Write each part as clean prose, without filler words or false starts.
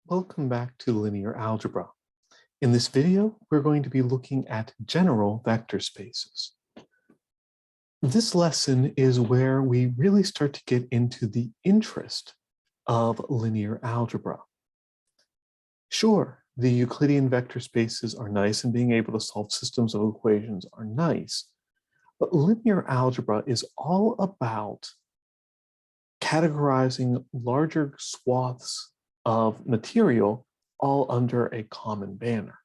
Welcome back to linear algebra. In this video, we're going to be looking at general vector spaces. This lesson is where we really start to get into the interest of linear algebra. Sure, the Euclidean vector spaces are nice and being able to solve systems of equations are nice, but linear algebra is all about categorizing larger swaths of material all under a common banner.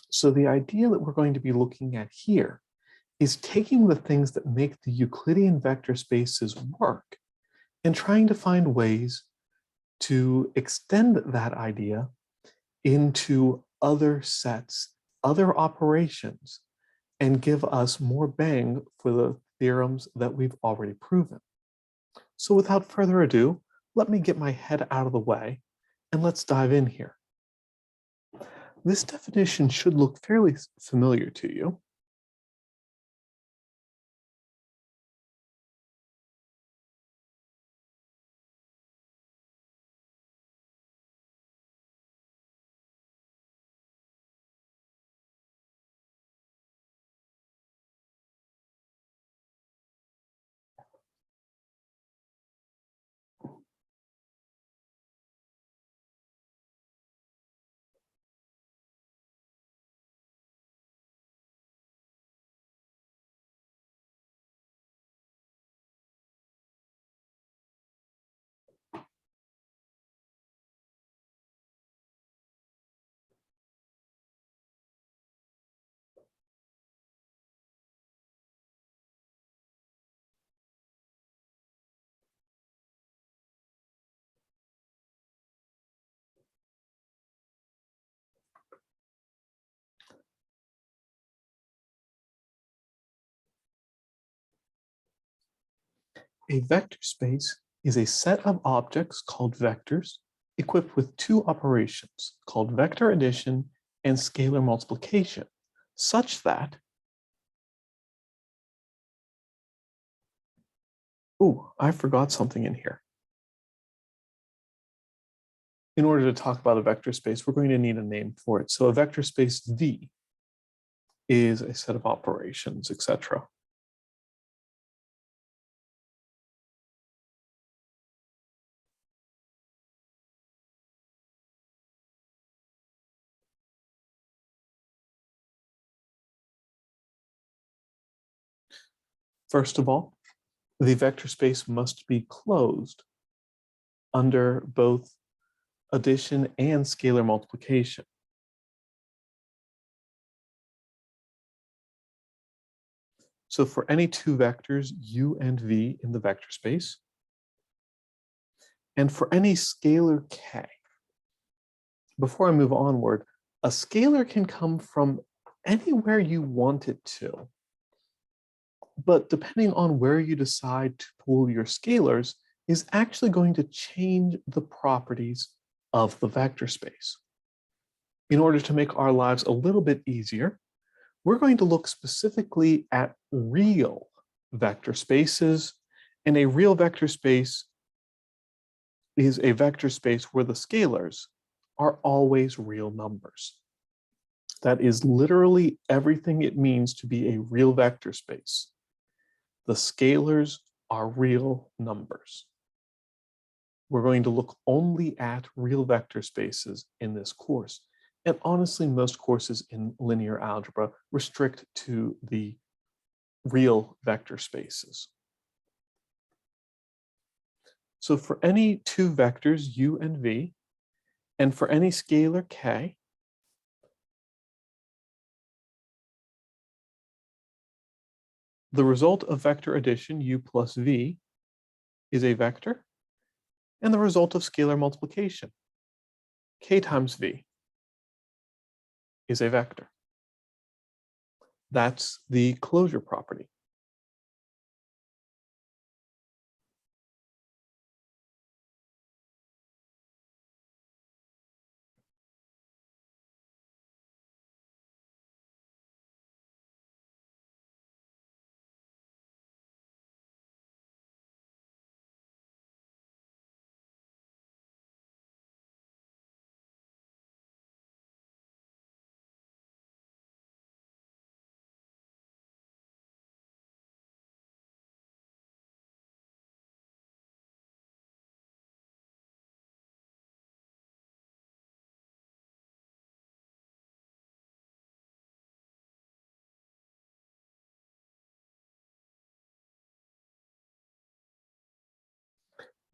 So the idea that we're going to be looking at here is taking the things that make the Euclidean vector spaces work and trying to find ways to extend that idea into other sets, other operations, and give us more bang for the theorems that we've already proven. So without further ado, let me get my head out of the way and let's dive in here. This definition should look fairly familiar to you. A vector space is a set of objects called vectors equipped with two operations called vector addition and scalar multiplication, such that, I forgot something in here. In order to talk about a vector space, we're going to need a name for it. So a vector space V is a set of operations, etc. First of all, the vector space must be closed under both addition and scalar multiplication. So for any two vectors, u and v in the vector space, and for any scalar k, before I move onward, a scalar can come from anywhere you want it to. But depending on where you decide to pull your scalars is actually going to change the properties of the vector space. In order to make our lives a little bit easier, we're going to look specifically at real vector spaces, and a real vector space is a vector space where the scalars are always real numbers. That is literally everything it means to be a real vector space. The scalars are real numbers. We're going to look only at real vector spaces in this course. And honestly, most courses in linear algebra restrict to the real vector spaces. So for any two vectors, u and v, and for any scalar k, the result of vector addition, u plus v, is a vector, and the result of scalar multiplication, k times v, is a vector. That's the closure property.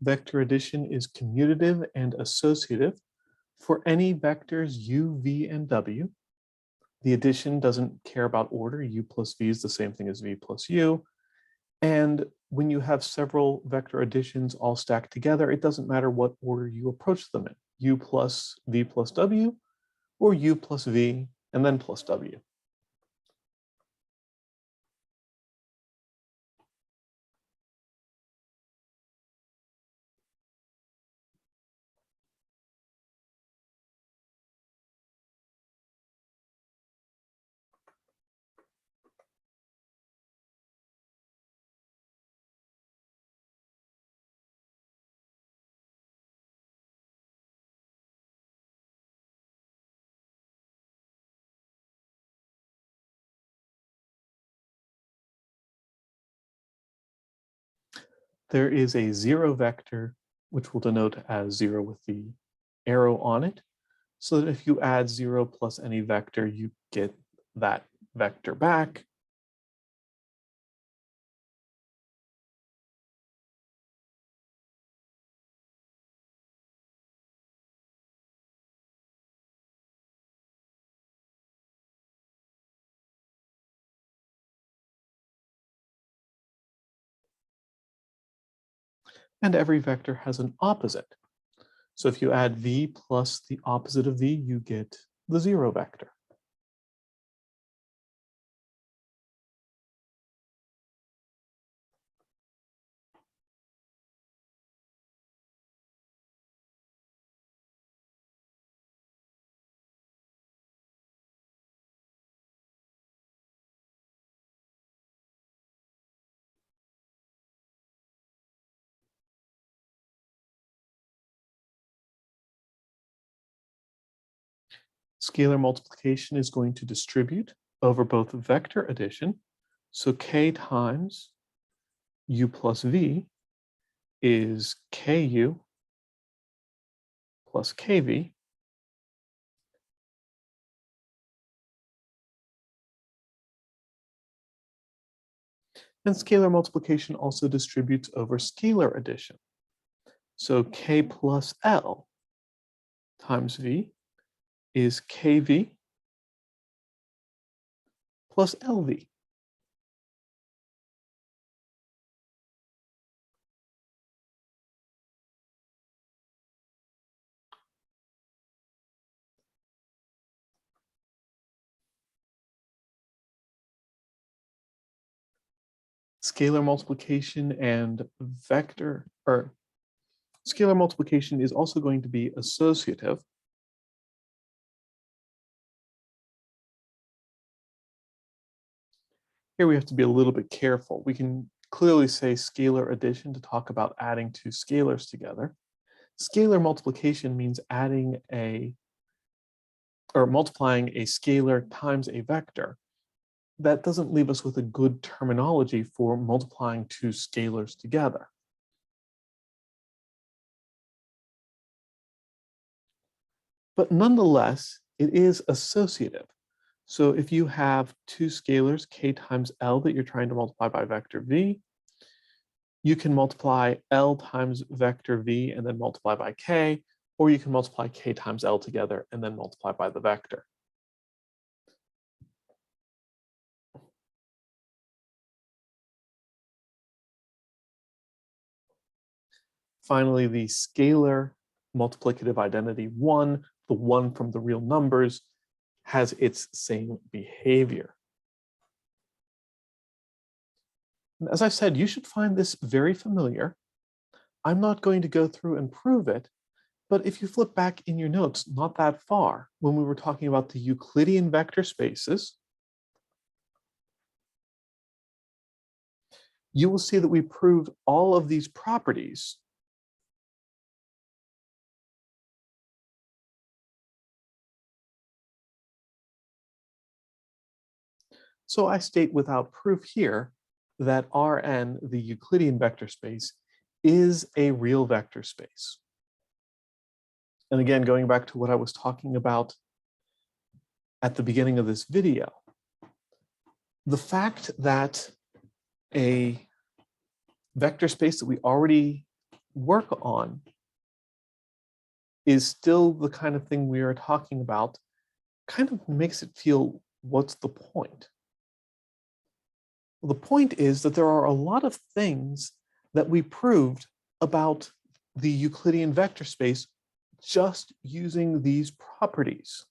vector addition is commutative and associative for any vectors u, v, and w. The addition doesn't care about order. U plus v is the same thing as v plus u. And when you have several vector additions all stacked together, it doesn't matter what order you approach them in, u plus v plus w, or u plus v and then plus w. There is a zero vector, which we'll denote as 0 with the arrow on it, so that if you add 0 plus any vector, you get that vector back. And every vector has an opposite. So if you add v plus the opposite of v, you get the 0 vector. Scalar multiplication is going to distribute over both vector addition. So k times u plus v is ku plus kv. And scalar multiplication also distributes over scalar addition. So k plus l times v is kv plus lv. Scalar multiplication and scalar multiplication is also going to be associative. Here we have to be a little bit careful. We can clearly say scalar addition to talk about adding two scalars together. Scalar multiplication means multiplying a scalar times a vector. That doesn't leave us with a good terminology for multiplying two scalars together. But nonetheless, it is associative. So if you have two scalars, k times l, that you're trying to multiply by vector v, you can multiply l times vector v and then multiply by k, or you can multiply k times l together and then multiply by the vector. Finally, the scalar multiplicative identity 1, the 1 from the real numbers, has its same behavior. And as I said, you should find this very familiar. I'm not going to go through and prove it, but if you flip back in your notes not that far, when we were talking about the Euclidean vector spaces, you will see that we proved all of these properties So I state without proof here that Rn, the Euclidean vector space, is a real vector space. And again, going back to what I was talking about at the beginning of this video, the fact that a vector space that we already work on is still the kind of thing we are talking about, kind of makes it feel, what's the point? Well, the point is that there are a lot of things that we proved about the Euclidean vector space just using these properties.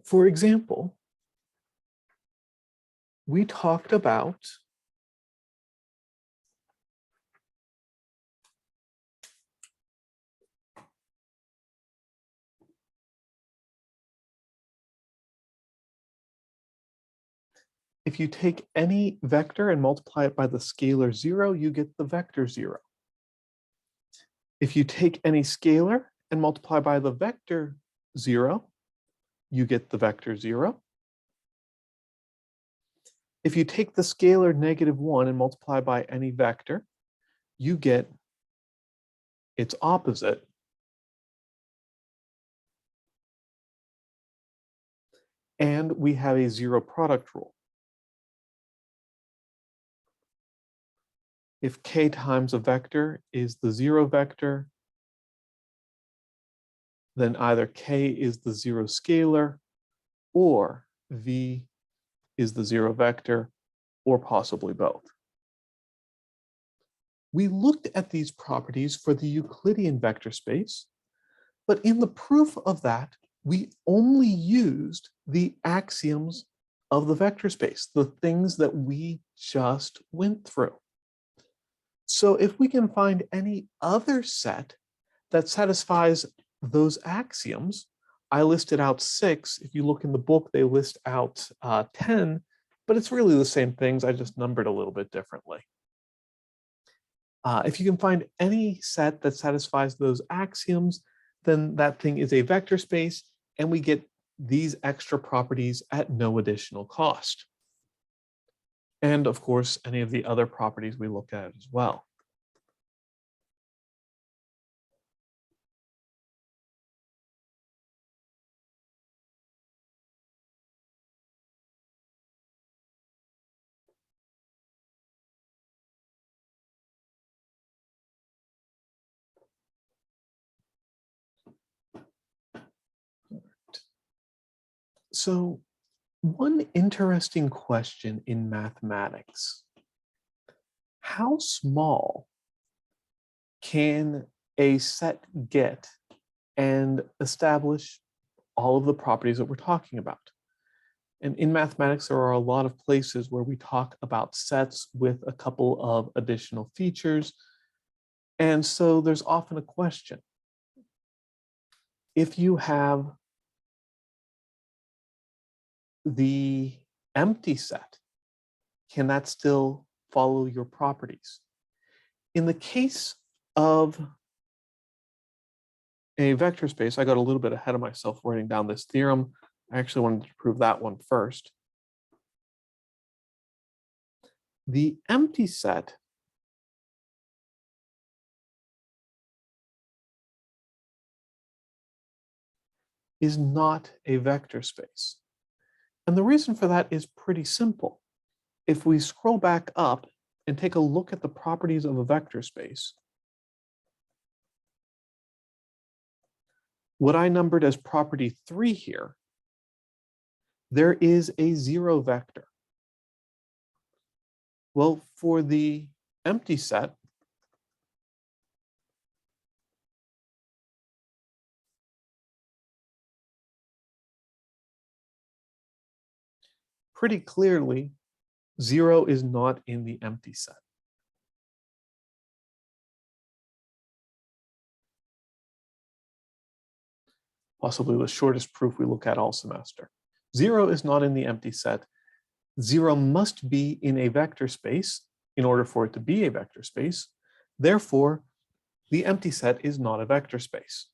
For example, we talked about if you take any vector and multiply it by the scalar 0, you get the vector 0. If you take any scalar and multiply by the vector 0, you get the vector 0. If you take the scalar -1 and multiply by any vector, you get its opposite. And we have a zero product rule. If k times a vector is the 0 vector, then either k is the 0 scalar, or v is the 0 vector, or possibly both. We looked at these properties for the Euclidean vector space, but in the proof of that, we only used the axioms of the vector space, the things that we just went through. So if we can find any other set that satisfies those axioms, I listed out 6. If you look in the book, they list out 10, but it's really the same things. I just numbered a little bit differently. If you can find any set that satisfies those axioms, then that thing is a vector space, and we get these extra properties at no additional cost. And of course, any of the other properties we looked at as well. So one interesting question in mathematics: how small can a set get and establish all of the properties that we're talking about? And in mathematics, there are a lot of places where we talk about sets with a couple of additional features. And so there's often a question. If you have the empty set, can that still follow your properties? In the case of a vector space, I got a little bit ahead of myself writing down this theorem. I actually wanted to prove that one first. The empty set is not a vector space. And the reason for that is pretty simple. If we scroll back up and take a look at the properties of a vector space, what I numbered as property 3 here, there is a 0 vector. Well, for the empty set, pretty clearly, 0 is not in the empty set. Possibly the shortest proof we look at all semester. 0 is not in the empty set. 0 must be in a vector space in order for it to be a vector space. Therefore, the empty set is not a vector space.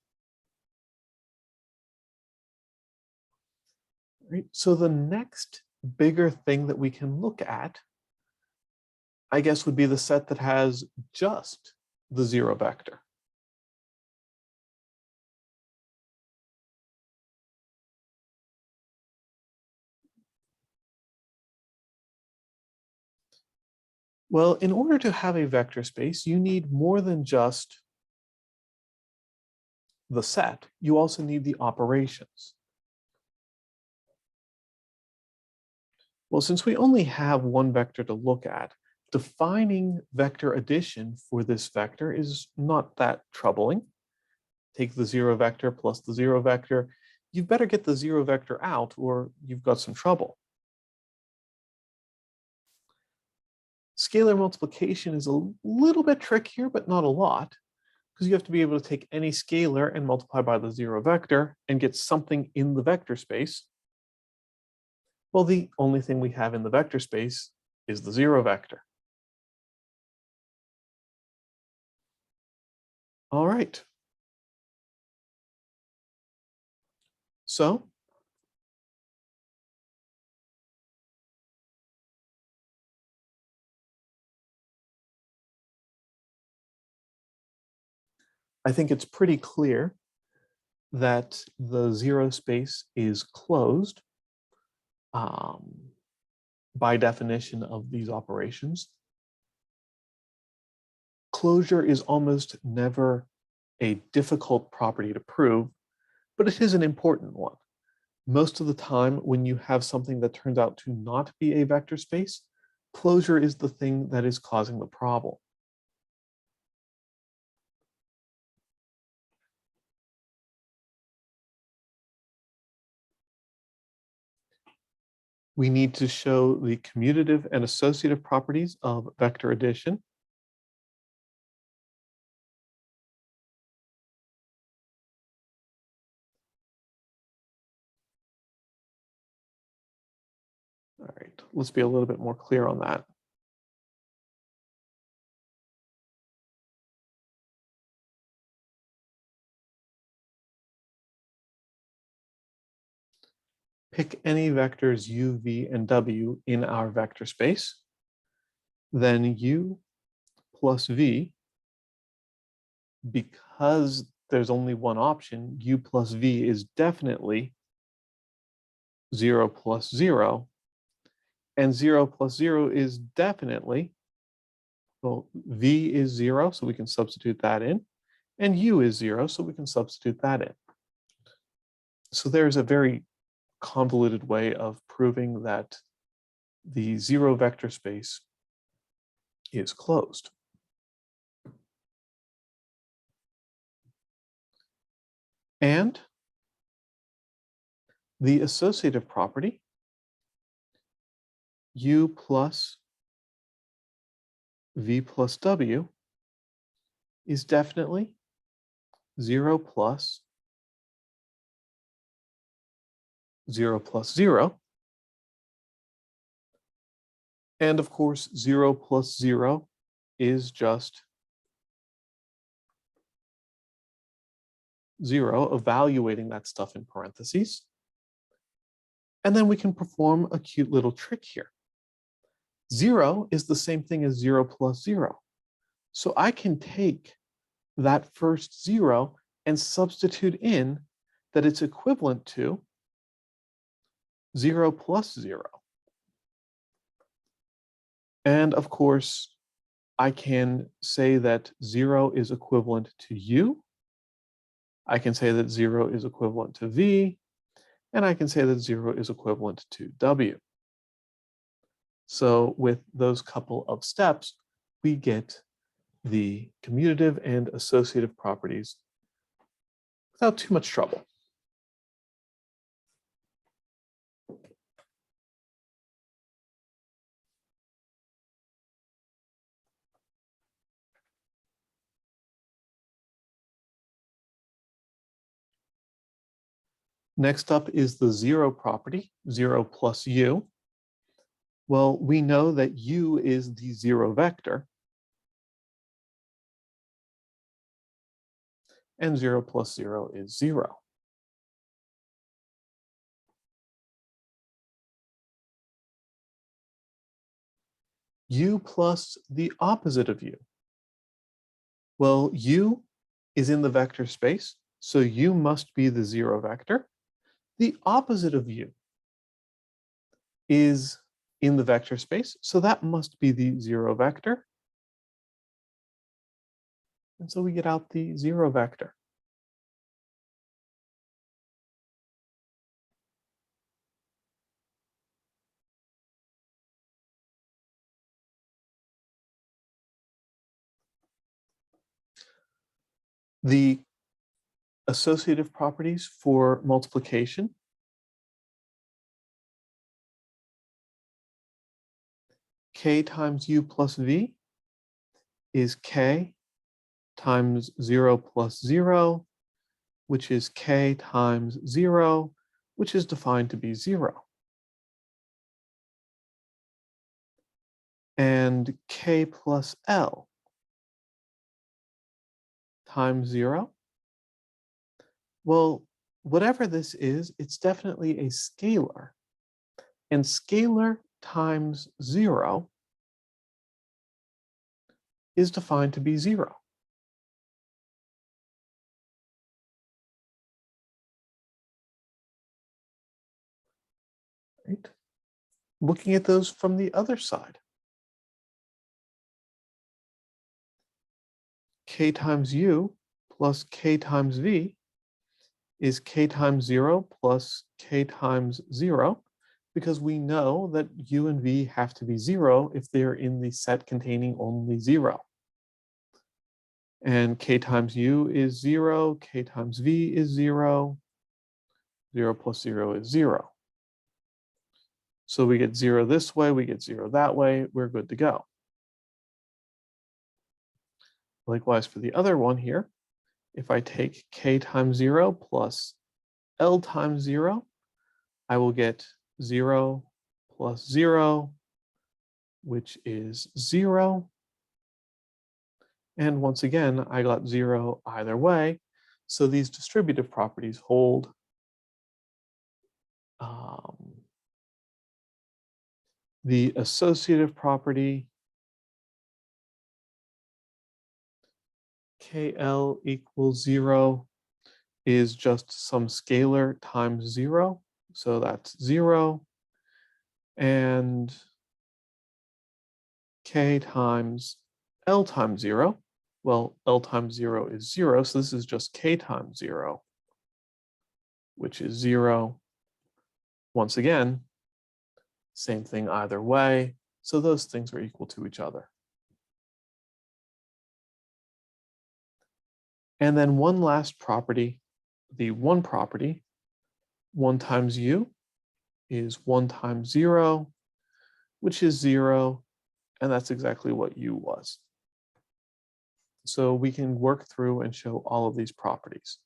Right? So the next bigger thing that we can look at, I guess, would be the set that has just the 0 vector. Well, in order to have a vector space, you need more than just the set. You also need the operations. Well, since we only have one vector to look at, defining vector addition for this vector is not that troubling. Take the 0 vector plus the 0 vector. You'd better get the 0 vector out or you've got some trouble. Scalar multiplication is a little bit trickier, but not a lot, because you have to be able to take any scalar and multiply by the 0 vector and get something in the vector space. Well, the only thing we have in the vector space is the 0 vector. All right. So I think it's pretty clear that the 0 space is closed by definition of these operations. Closure is almost never a difficult property to prove, but it is an important one. Most of the time, when you have something that turns out to not be a vector space, closure is the thing that is causing the problem. We need to show the commutative and associative properties of vector addition. All right, let's be a little bit more clear on that. Pick any vectors u, v, and w in our vector space. Then u plus v, because there's only one option, u plus v is definitely 0 plus 0. And 0 plus 0 is definitely, well, v is 0, so we can substitute that in. And u is 0, so we can substitute that in. So there's a very convoluted way of proving that the 0 vector space is closed. And the associative property, u plus v plus w, is definitely 0 plus 0 plus 0. And of course, 0 plus 0 is just 0, evaluating that stuff in parentheses. And then we can perform a cute little trick here. 0 is the same thing as 0 plus 0. So I can take that first 0 and substitute in that it's equivalent to 0 plus 0. And of course, I can say that 0 is equivalent to u. I can say that 0 is equivalent to v. And I can say that 0 is equivalent to w. So with those couple of steps, we get the commutative and associative properties without too much trouble. Next up is the 0 property, 0 plus u. Well, we know that u is the 0 vector. And 0 plus 0 is 0. U plus the opposite of u. Well, u is in the vector space, so u must be the 0 vector. The opposite of u is in the vector space, so that must be the 0 vector. And so we get out the 0 vector. The associative properties for multiplication. K times u plus v is k times 0 plus 0, which is k times 0, which is defined to be 0. And k plus l times 0. Well, whatever this is, it's definitely a scalar. And scalar times 0 is defined to be 0. Right? Looking at those from the other side. K times u plus k times v is k times 0 plus k times 0, because we know that u and v have to be 0 if they're in the set containing only 0. And k times u is 0, k times v is 0, 0 plus 0 is 0. So we get 0 this way, we get 0 that way, we're good to go. Likewise for the other one here, if I take k times 0 plus L times 0, I will get 0 plus 0, which is 0. And once again, I got 0 either way. So these distributive properties hold. The associative property, KL equals 0, is just some scalar times 0. So that's 0. And K times L times 0. Well, L times 0 is 0. So this is just K times 0, which is 0. Once again, same thing either way. So those things are equal to each other. And then one last property, the 1 property, 1 times u is 1 times 0, which is 0, and that's exactly what u was. So we can work through and show all of these properties.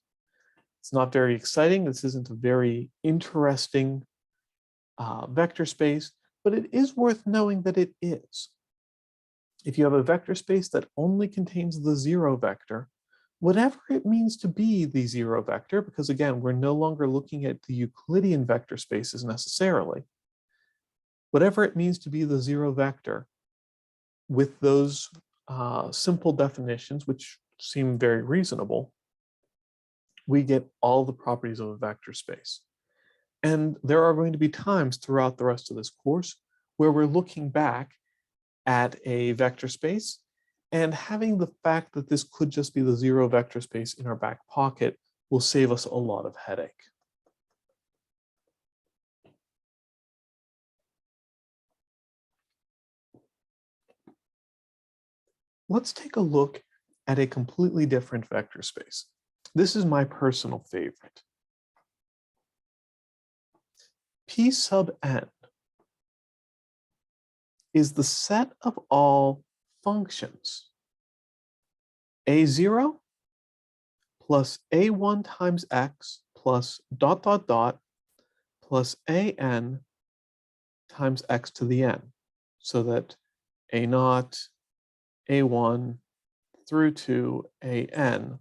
It's not very exciting. This isn't a very interesting vector space, but it is worth knowing that it is. If you have a vector space that only contains the 0 vector, whatever it means to be the 0 vector, because again, we're no longer looking at the Euclidean vector spaces necessarily, whatever it means to be the 0 vector, with those simple definitions, which seem very reasonable, we get all the properties of a vector space. And there are going to be times throughout the rest of this course where we're looking back at a vector space and having the fact that this could just be the 0 vector space in our back pocket will save us a lot of headache. Let's take a look at a completely different vector space. This is my personal favorite. P sub n is the set of all functions a0 plus a1 times x plus dot dot dot plus an times x to the n, so that a0, a1 through to an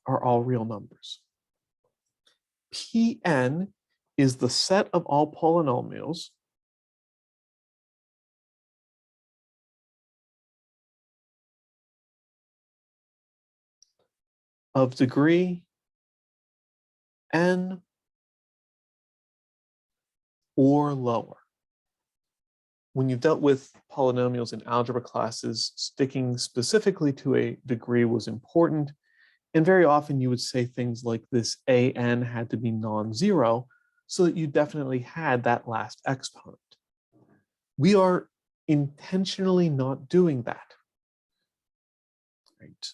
are all real numbers. Pn is the set of all polynomials of degree n or lower. when you've dealt with polynomials in algebra classes, sticking specifically to a degree was important. And very often you would say things like this an had to be non-zero so that you definitely had that last exponent. We are intentionally not doing that. Right?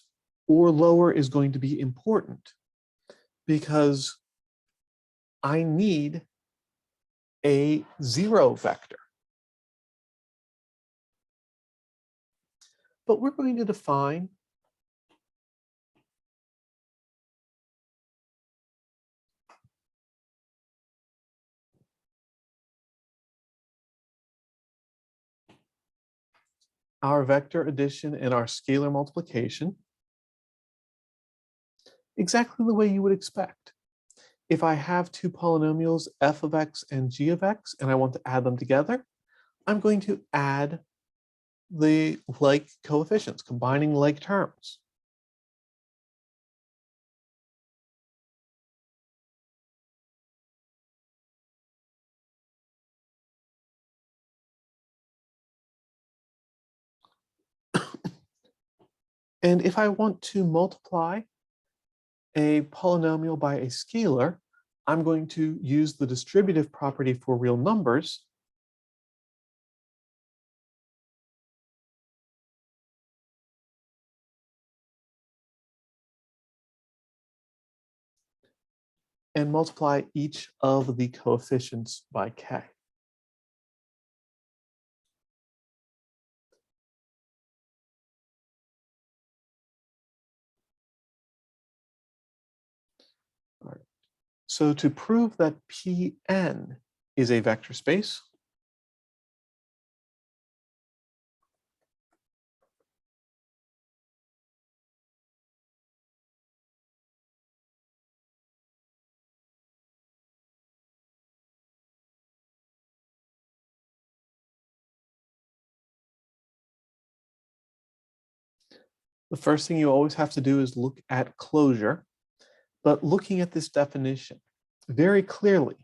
Or lower is going to be important because I need a zero vector. But we're going to define our vector addition and our scalar multiplication exactly the way you would expect. If I have two polynomials, f of x and g of x, and I want to add them together, I'm going to add the like coefficients, combining like terms. And if I want to multiply a polynomial by a scalar, I'm going to use the distributive property for real numbers. And multiply each of the coefficients by k. All right. So to prove that Pn is a vector space, the first thing you always have to do is look at closure. But looking at this definition, very clearly,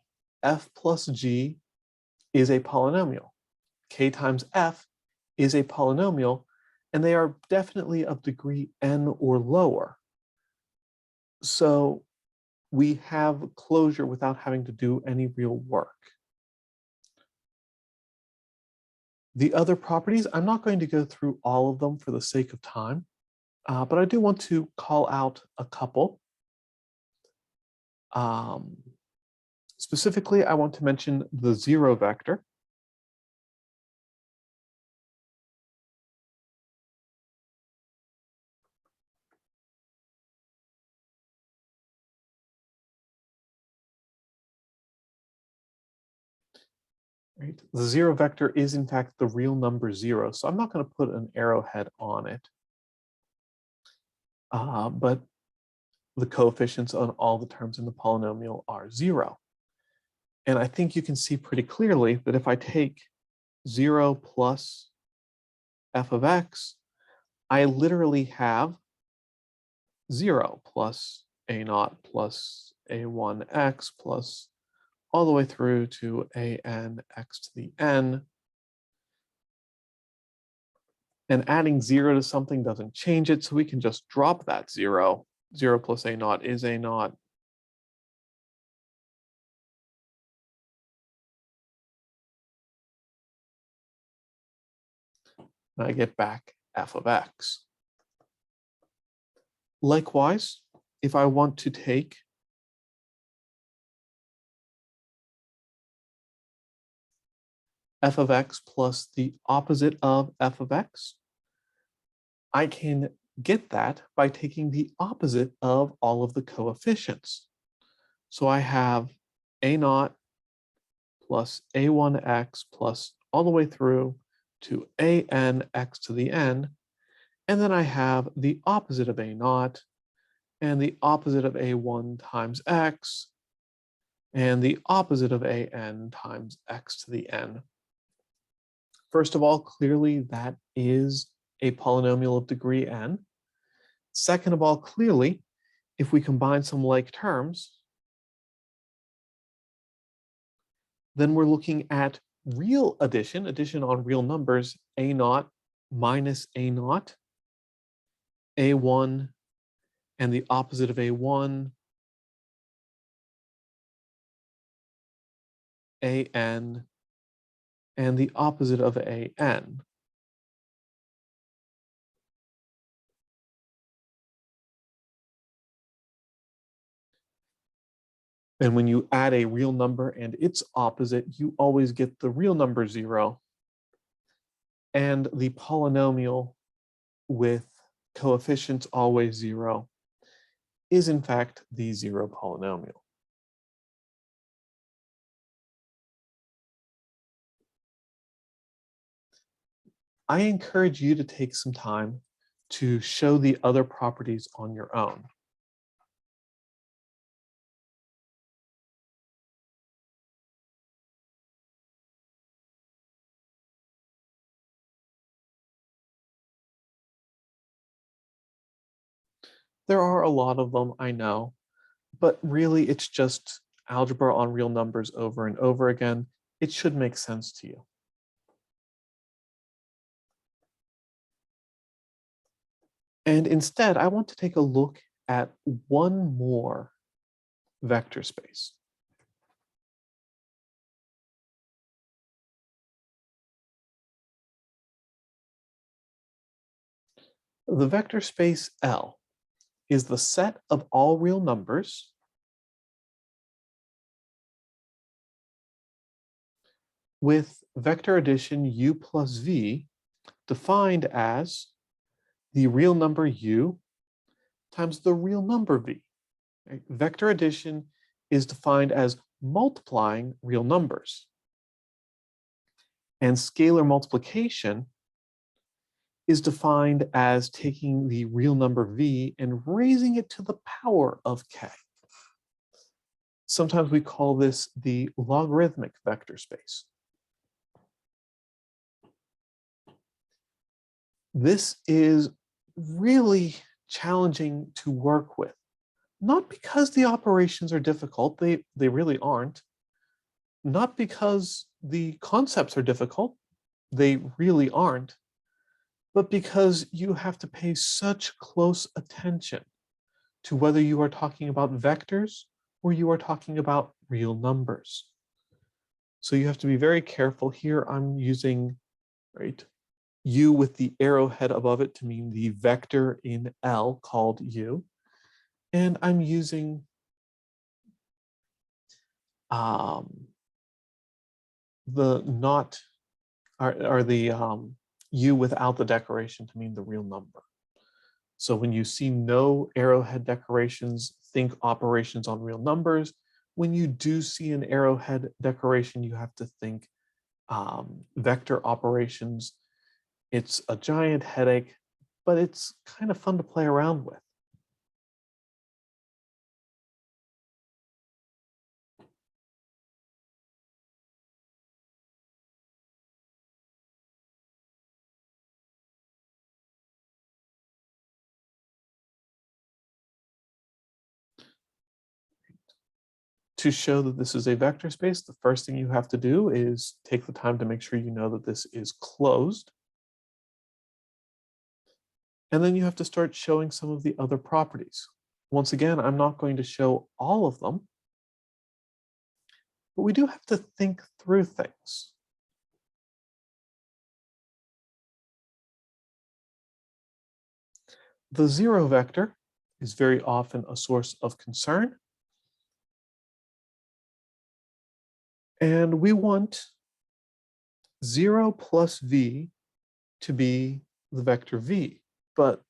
f plus g is a polynomial. K times f is a polynomial, and they are definitely of degree n or lower. So we have closure without having to do any real work. The other properties, I'm not going to go through all of them for the sake of time, but I do want to call out a couple. Specifically, I want to mention the zero vector. Right? The zero vector is in fact the real number 0, so I'm not going to put an arrowhead on it. But the coefficients on all the terms in the polynomial are 0. And I think you can see pretty clearly that if I take 0 plus f of x, I literally have 0 plus a0 plus a1x plus all the way through to an x to the n. And adding 0 to something doesn't change it, so we can just drop that 0. 0 plus a0 is a0. And I get back f of x. Likewise, if I want to take f of x plus the opposite of f of x, I can get that by taking the opposite of all of the coefficients. So I have a0 plus a1x plus all the way through to an x to the n, and then I have the opposite of a0 and the opposite of a1 times x and the opposite of an times x to the n. First of all, clearly that is a polynomial of degree n. Second of all, clearly, if we combine some like terms, then we're looking at real addition, addition on real numbers, a naught minus a naught, a1 and the opposite of a1, an, and the opposite of an. And when you add a real number and its opposite, you always get the real number 0. And the polynomial with coefficients always 0 is in fact the 0 polynomial. I encourage you to take some time to show the other properties on your own. There are a lot of them, I know, but really it's just algebra on real numbers over and over again. It should make sense to you. And instead, I want to take a look at one more vector space. The vector space L is the set of all real numbers with vector addition u plus v defined as the real number u times the real number v. Right? Vector addition is defined as multiplying real numbers. And scalar multiplication is defined as taking the real number v and raising it to the power of k. Sometimes we call this the logarithmic vector space. This is really challenging to work with, not because the operations are difficult, they really aren't, not because the concepts are difficult, they really aren't, but because you have to pay such close attention to whether you are talking about vectors or you are talking about real numbers. So you have to be very careful here. I'm using, right, u with the arrowhead above it to mean the vector in L called u. And I'm using the not, or the u without the decoration to mean the real number. So when you see no arrowhead decorations, think operations on real numbers. When you do see an arrowhead decoration, you have to think vector operations. It's a giant headache, but it's kind of fun to play around with. To show that this is a vector space, the first thing you have to do is take the time to make sure you know that this is closed. And then you have to start showing some of the other properties. Once again, I'm not going to show all of them, but we do have to think through things. The zero vector is very often a source of concern. And we want 0 plus v to be the vector v. But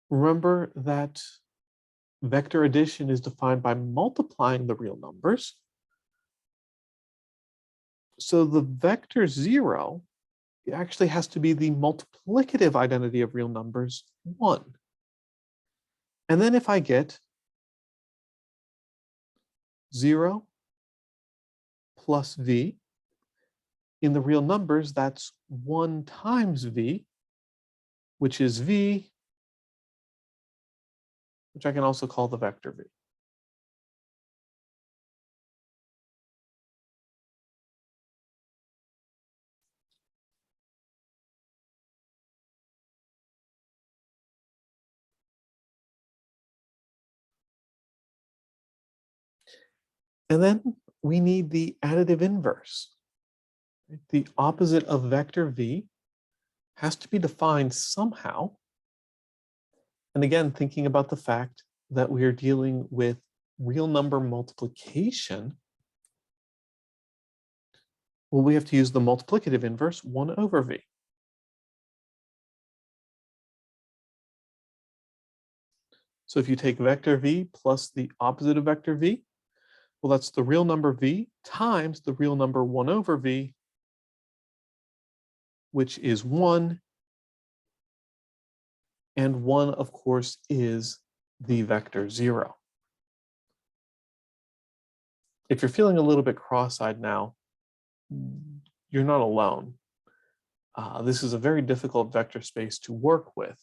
remember that vector addition is defined by multiplying the real numbers. So the vector 0 actually has to be the multiplicative identity of real numbers 1. And then if I get 0 plus v, in the real numbers, that's 1 times v, which is v, which I can also call the vector v. And then we need the additive inverse. The opposite of vector v has to be defined somehow. And again, thinking about the fact that we are dealing with real number multiplication, well, we have to use the multiplicative inverse 1 over v. So if you take vector v plus the opposite of vector v, well, that's the real number v times the real number 1 over v, which is 1. And 1, of course, is the vector 0. If you're feeling a little bit cross-eyed now, you're not alone. This is a very difficult vector space to work with.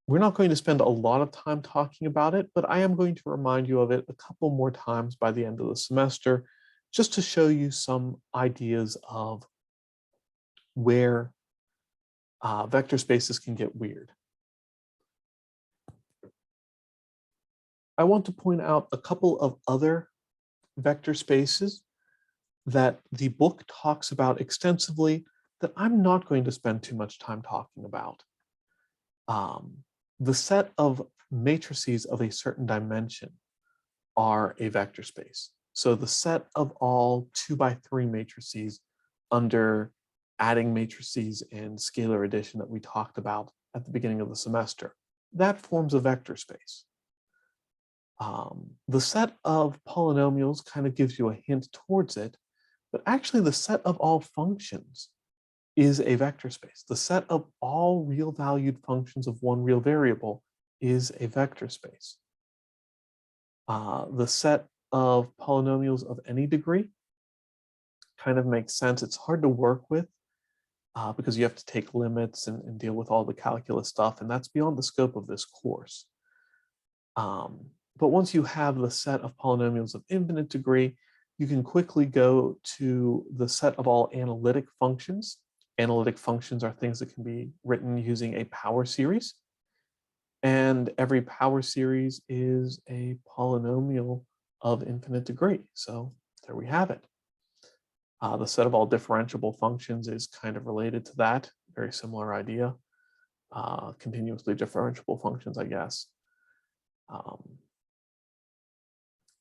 We're not going to spend a lot of time talking about it, but I am going to remind you of it a couple more times by the end of the semester, just to show you some ideas of where vector spaces can get weird. I want to point out a couple of other vector spaces that the book talks about extensively that I'm not going to spend too much time talking about. The set of matrices of a certain dimension are a vector space. So the set of all 2x3 matrices under adding matrices and scalar addition that we talked about at the beginning of the semester, that forms a vector space. The set of polynomials kind of gives you a hint towards it, but actually the set of all functions is a vector space. The set of all real valued functions of one real variable is a vector space. The set of polynomials of any degree kind of makes sense. It's hard to work with because you have to take limits and deal with all the calculus stuff, and that's beyond the scope of this course. But once you have the set of polynomials of infinite degree, you can quickly go to the set of all analytic functions. Analytic functions are things that can be written using a power series. And every power series is a polynomial of infinite degree. So there we have it. The set of all differentiable functions is kind of related to that. Very similar idea. Continuously differentiable functions, I guess.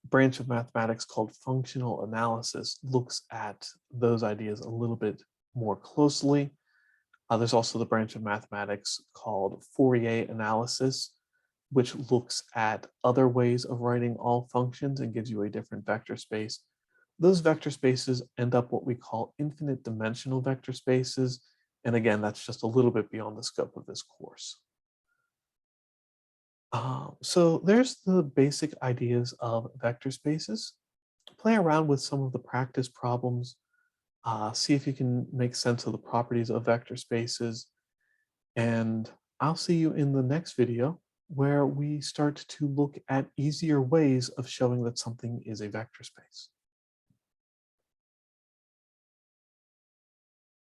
Branch of mathematics called functional analysis looks at those ideas a little bit more closely. There's also the branch of mathematics called Fourier analysis, which looks at other ways of writing all functions and gives you a different vector space. Those vector spaces end up what we call infinite dimensional vector spaces. And again, that's just a little bit beyond the scope of this course. So there's the basic ideas of vector spaces. Play around with some of the practice problems. See if you can make sense of the properties of vector spaces. And I'll see you in the next video where we start to look at easier ways of showing that something is a vector space.